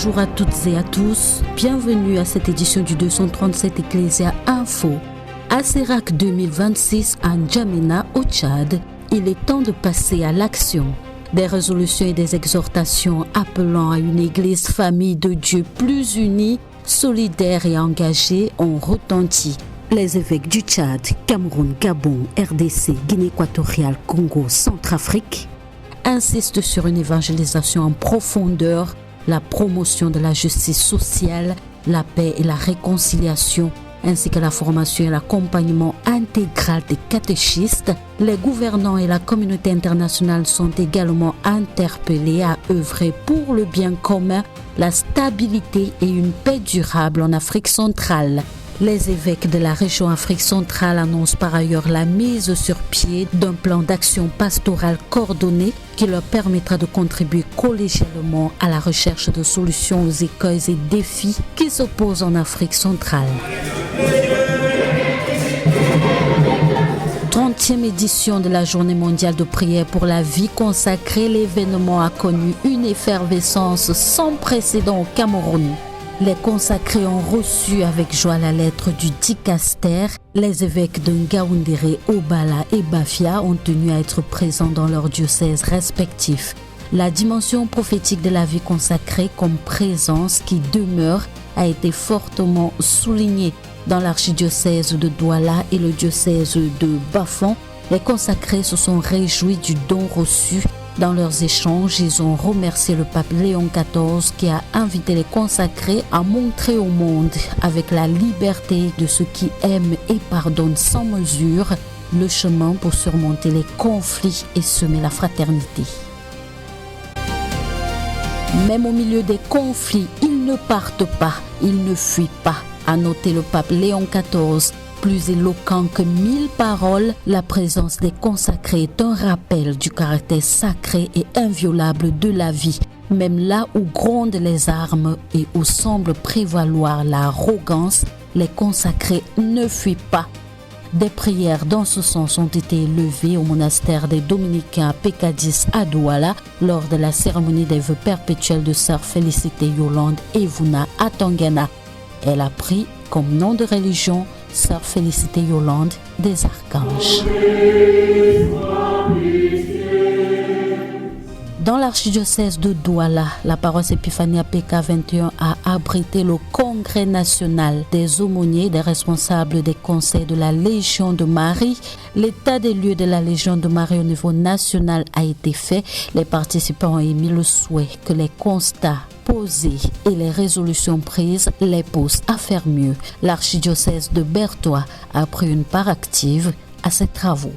Bonjour à toutes et à tous, bienvenue à cette édition du 237 Ecclesia Info. À Sérac 2026 à N'Djamena au Tchad, il est temps de passer à l'action. Des résolutions et des exhortations appelant à une église famille de Dieu plus unie, solidaire et engagée ont retenti. Les évêques du Tchad, Cameroun, Gabon, RDC, Guinée équatoriale, Congo, Centrafrique insistent sur une évangélisation en profondeur, la promotion de la justice sociale, la paix et la réconciliation, ainsi que la formation et l'accompagnement intégral des catéchistes. Les gouvernants et la communauté internationale sont également interpellés à œuvrer pour le bien commun, la stabilité et une paix durable en Afrique centrale. Les évêques de la région Afrique centrale annoncent par ailleurs la mise sur pied d'un plan d'action pastorale coordonné qui leur permettra de contribuer collégialement à la recherche de solutions aux écueils et défis qui s'opposent en Afrique centrale. 30e édition de la Journée mondiale de prière pour la vie consacrée, l'événement a connu une effervescence sans précédent au Cameroun. Les consacrés ont reçu avec joie la lettre du dicaster. Les évêques de Ngaoundéré, Obala et Bafia ont tenu à être présents dans leurs diocèses respectifs. La dimension prophétique de la vie consacrée comme présence qui demeure a été fortement soulignée. Dans l'archidiocèse de Douala et le diocèse de Bafon, les consacrés se sont réjouis du don reçu. Dans leurs échanges, ils ont remercié le pape Léon XIV qui a invité les consacrés à montrer au monde, avec la liberté de ceux qui aiment et pardonnent sans mesure, le chemin pour surmonter les conflits et semer la fraternité. Même au milieu des conflits, ils ne partent pas, ils ne fuient pas, a noté le pape Léon XIV. Plus éloquent que 1000 paroles, la présence des consacrés est un rappel du caractère sacré et inviolable de la vie. Même là où grondent les armes et où semble prévaloir l'arrogance, les consacrés ne fuient pas. Des prières dans ce sens ont été élevées au monastère des Dominicains à Pécadis à Douala lors de la cérémonie des vœux perpétuels de sœur Félicité Yolande Evuna à Tangana. Elle a pris comme nom de religion Sœur Félicité Yolande des Archanges. Dans l'archidiocèse de Douala, la paroisse Épiphanie APK 21 a abrité le congrès national des aumôniers et des responsables des conseils de la Légion de Marie. L'état des lieux de la Légion de Marie au niveau national a été fait. Les participants ont émis le souhait que les constats posées et les résolutions prises les poussent à faire mieux. L'archidiocèse de Bertois a pris une part active à ces travaux.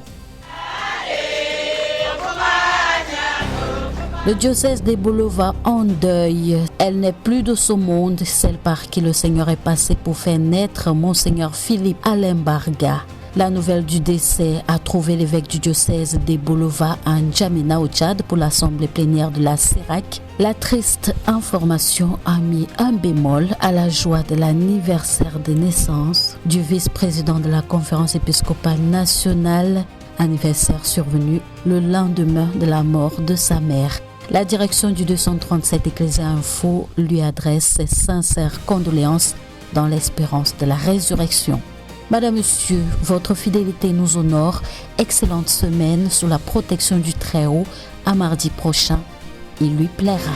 Le diocèse des Bolova en deuil. Elle n'est plus de ce monde, celle par qui le Seigneur est passé pour faire naître Monseigneur Philippe Alain Barga. La nouvelle du décès a trouvé l'évêque du diocèse des Bolova à N'Djamena au Tchad pour l'assemblée plénière de la Sérac. La triste information a mis un bémol à la joie de l'anniversaire de naissance du vice-président de la conférence épiscopale nationale, anniversaire survenu le lendemain de la mort de sa mère. La direction du 237 Ecclesia Info lui adresse ses sincères condoléances dans l'espérance de la résurrection. Madame, Monsieur, votre fidélité nous honore. Excellente semaine sous la protection du Très-Haut. À mardi prochain, il lui plaira.